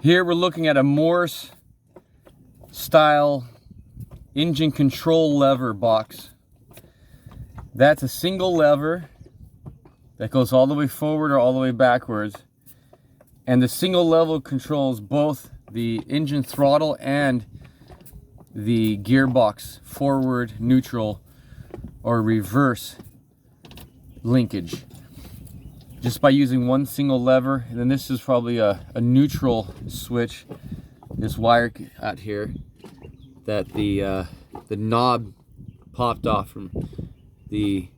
Here we're looking at a Morse style engine control lever box. That's a single lever that goes all the way forward or all the way backwards. And the single lever controls both the engine throttle and the gearbox forward, neutral, or reverse linkage. Just by using one single lever. And then this is probably a neutral switch. This wire out here that the knob popped off from the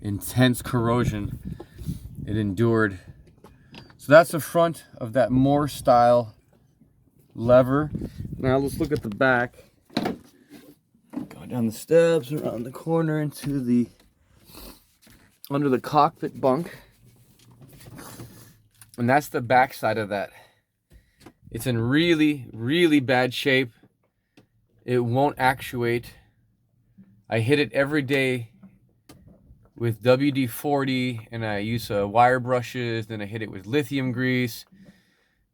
intense corrosion it endured. So that's the front of that Morse style lever. Now let's look at the back. Going down the steps, around the corner into the under the cockpit bunk. And that's the back side of that. It's in really, really bad shape. It won't actuate. I hit it every day with WD-40 and I use wire brushes. Then I hit it with lithium grease.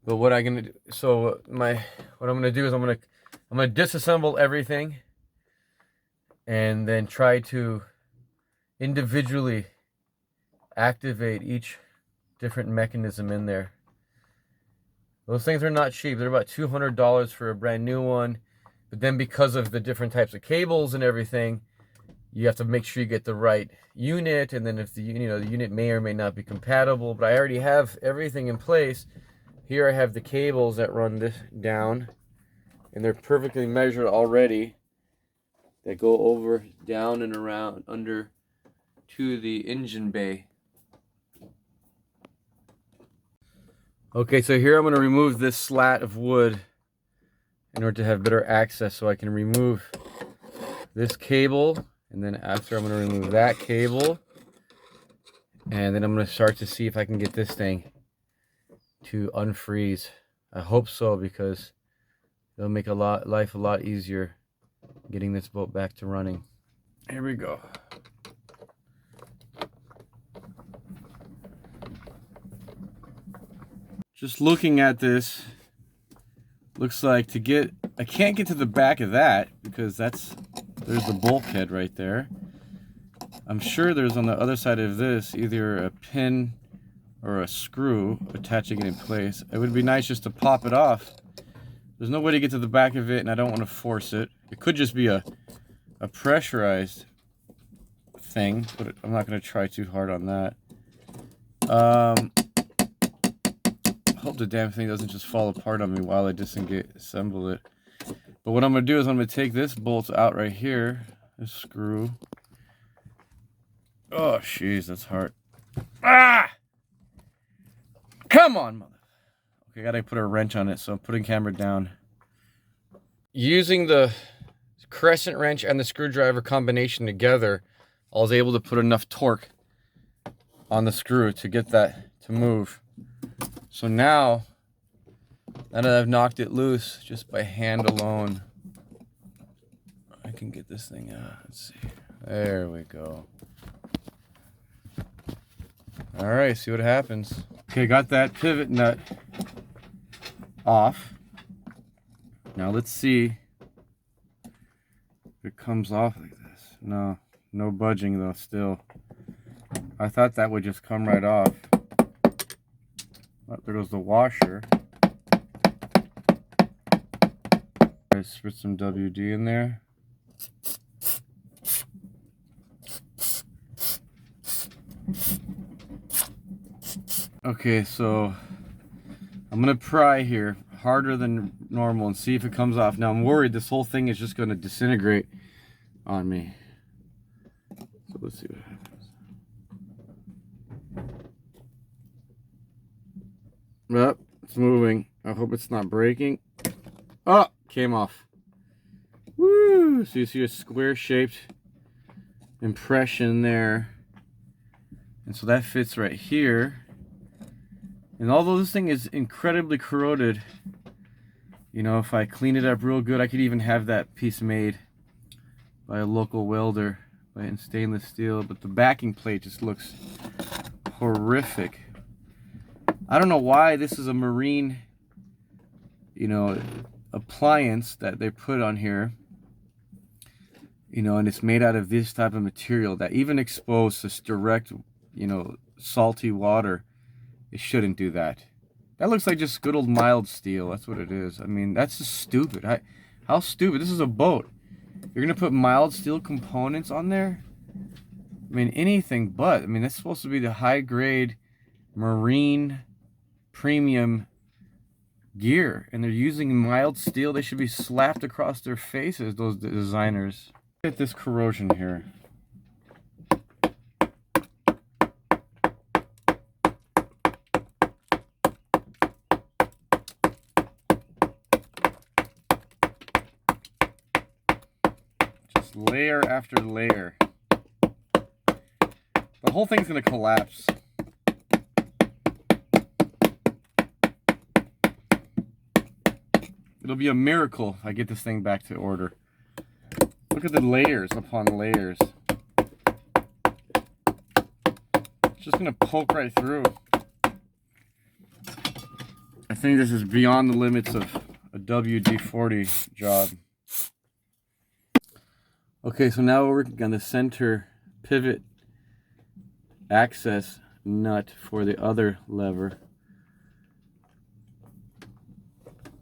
But what I'm gonna do, what I'm gonna do is I'm gonna disassemble everything and then try to individually activate each different mechanism in there. Those things are not cheap. They're about $200 for a brand new one. But then because of the different types of cables and everything, you have to make sure you get the right unit. And then if the the unit may or may not be compatible, but I already have everything in place. Here I have the cables that run this down, and they're perfectly measured already. That go over, down, and around under to the engine bay. Okay, so here I'm going to remove this slat of wood in order to have better access, so I can remove this cable, and then after I'm going to remove that cable, and then I'm going to start to see if I can get this thing to unfreeze. I hope so, because it'll make life a lot easier getting this boat back to running. Here we go. Just looking at this, looks like I can't get to the back of that because there's the bulkhead right there. I'm sure there's on the other side of this either a pin or a screw attaching it in place. It would be nice just to pop it off. There's no way to get to the back of it, and I don't want to force it. It could just be a pressurized thing, but I'm not going to try too hard on that. Hope the damn thing doesn't just fall apart on me while I disassemble it. But what I'm going to do is I'm going to take this bolt out right here, this screw. Oh, jeez, that's hard. Ah! Come on, mother. Okay, I got to put a wrench on it, so I'm putting camera down. Using the crescent wrench and the screwdriver combination together, I was able to put enough torque on the screw to get that to move. So now that I've knocked it loose just by hand alone, I can get this thing out. Let's see. There we go. All right, see what happens. Okay, got that pivot nut off. Now let's see if it comes off like this. No budging though still. I thought that would just come right off. Oh, there goes the washer. Let's put some WD in there. Okay, so I'm gonna pry here harder than normal and see if it comes off. Now I'm worried this whole thing is just gonna disintegrate on me. So let's see what happens. Yep, it's moving. I hope it's not breaking. Oh, came off. Woo! So you see a square-shaped impression there. And so that fits right here. And although this thing is incredibly corroded, you know, if I clean it up real good, I could even have that piece made by a local welder in stainless steel. But the backing plate just looks horrific. I don't know why this is a marine you know, appliance that they put on here, you know, and it's made out of this type of material that even exposed to direct, you know, salty water, it shouldn't do that. That looks like just good old mild steel. That's what it is. I mean, that's just stupid. How stupid. This is a boat. You're gonna put mild steel components on there? I mean, anything but. I mean, that's supposed to be the high grade marine premium gear, and they're using mild steel. They should be slapped across their faces, those designers. Look at this corrosion here. Just layer after layer. The whole thing's gonna collapse. It'll be a miracle if I get this thing back to order. Look at the layers upon layers. It's just gonna poke right through. I think this is beyond the limits of a WD-40 job. Okay, so now we're working on the center pivot access nut for the other lever.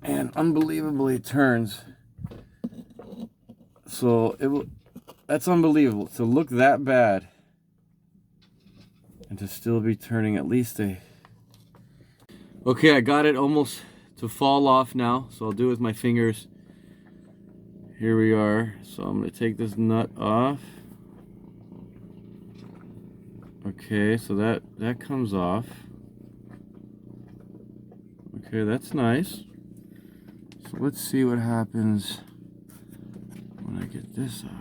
And unbelievably it turns. So it will, that's unbelievable to look that bad and to still be turning at least a. Okay, I got it almost to fall off now, so I'll do it with my fingers. Here we are. So I'm going to take this nut off. Okay, so that comes off. Okay, that's nice. So let's see what happens when I get this off.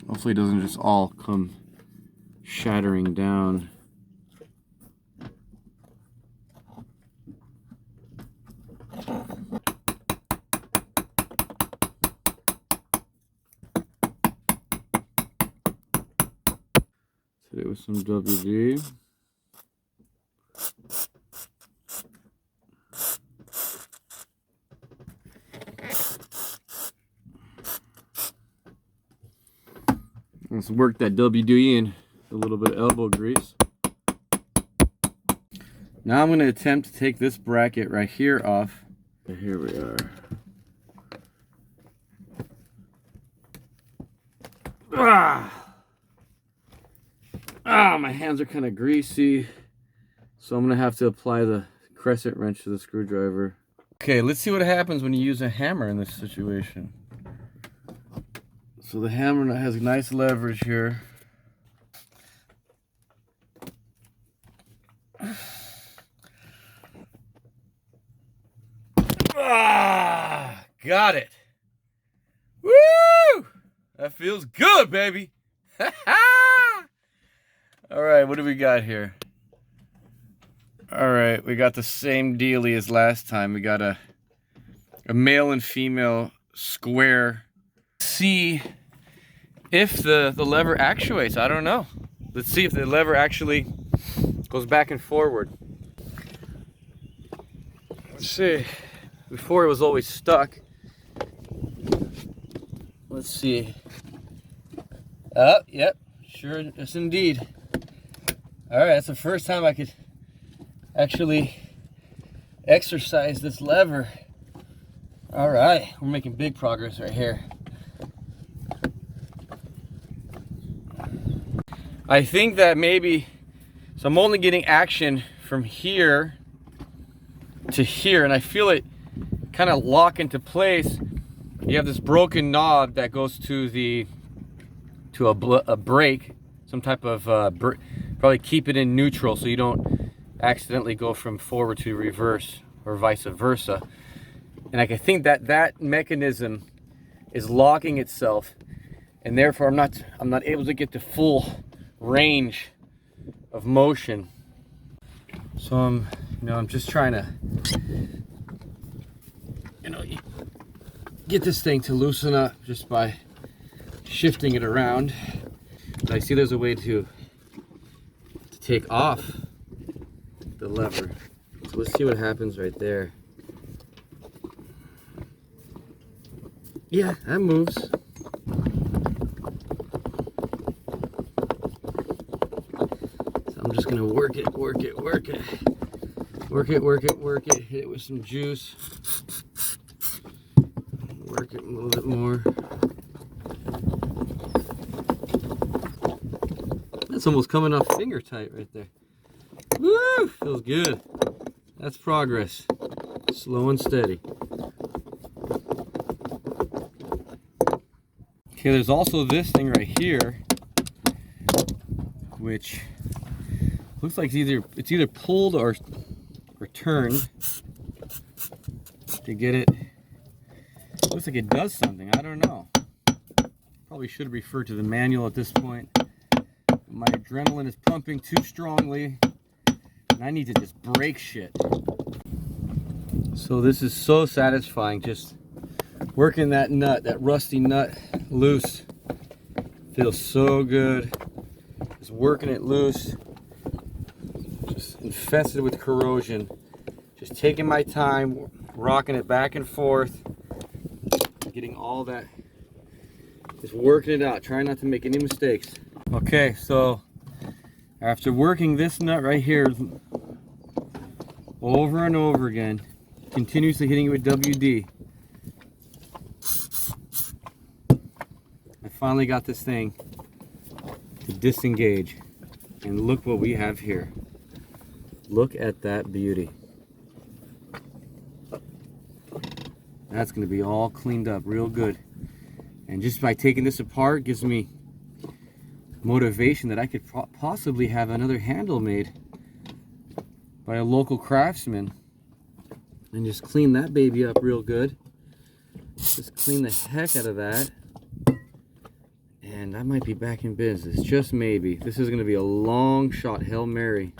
Hopefully it doesn't just all come shattering down. Hit it with some WD. Let's work that WD in a little bit of elbow grease. Now I'm going to attempt to take this bracket right here off. Here we are. My hands are kind of greasy, so I'm going to have to apply the crescent wrench to the screwdriver. Okay, let's see what happens when you use a hammer in this situation. So the hammer has nice leverage here. Got it. Woo! That feels good, baby. All right, what do we got here? All right, we got the same dealie as last time. We got a male and female square. See if the lever actuates. I don't know. Let's see if the lever actually goes back and forward. Let's see. Before it was always stuck. Let's see. Oh, yep. Sure, yes indeed. All right, that's the first time I could actually exercise this lever. All right, we're making big progress right here. I think that maybe, so I'm only getting action from here to here, and I feel it kind of lock into place. You have this broken knob that goes to a brake, some type of probably keep it in neutral so you don't accidentally go from forward to reverse or vice versa. And I can think that that mechanism is locking itself, and therefore I'm not able to get the full range of motion. So I'm just trying to get this thing to loosen up just by shifting it around. But I see there's a way to take off the lever. So So let's see what happens right there. Yeah, that moves. So I'm just gonna work it, work it, work it. Work it, work it, work it. Hit it with some juice. Work it a little bit more. That's almost coming off finger tight right there. Woo! Feels good. That's progress. Slow and steady. Okay, there's also this thing right here, which looks like it's either pulled or turned to get it. Looks like it does something. I don't know. Probably should have referred to the manual at this point. My adrenaline is pumping too strongly, and I need to just break shit. So this is so satisfying, just working that nut, that rusty nut loose. Feels so good. Just working it loose. Just infested with corrosion. Just taking my time, rocking it back and forth, getting all that, just working it out, trying not to make any mistakes. Okay, so after working this nut right here over and over again, continuously hitting it with WD, I finally got this thing to disengage. And look what we have here. Look at that beauty. That's going to be all cleaned up real good. And just by taking this apart gives me motivation that I could possibly have another handle made by a local craftsman and just clean that baby up real good. Just clean the heck out of that, and I might be back in business, just maybe. This is going to be a long shot Hail Mary.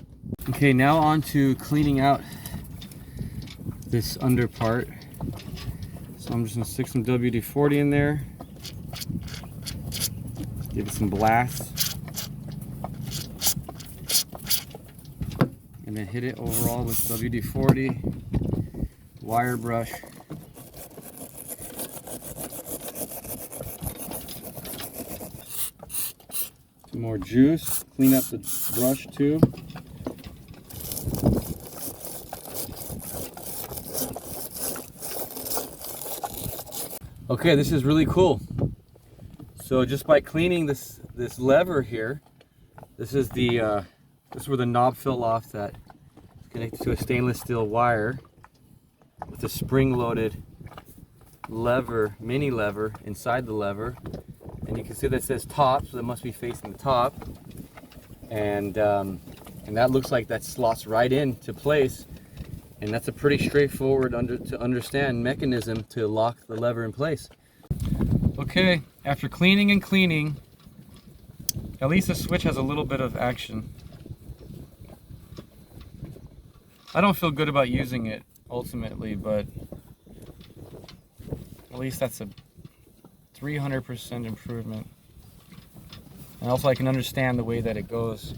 Okay, now on to cleaning out this under part. So I'm just going to stick some WD-40 in there. Give it some blasts. And then hit it overall with WD-40, wire brush. Some more juice, clean up the brush too. Okay, this is really cool. So just by cleaning this lever here, this is where the knob fell off, that it's connected to a stainless steel wire with a spring-loaded lever, mini lever inside the lever, and you can see that says top, so that must be facing the top, and that looks like that slots right into place, and that's a pretty straightforward to understand mechanism to lock the lever in place. Okay, after cleaning and cleaning, at least the switch has a little bit of action. I don't feel good about using it ultimately, but at least that's a 300% improvement. And also I can understand the way that it goes.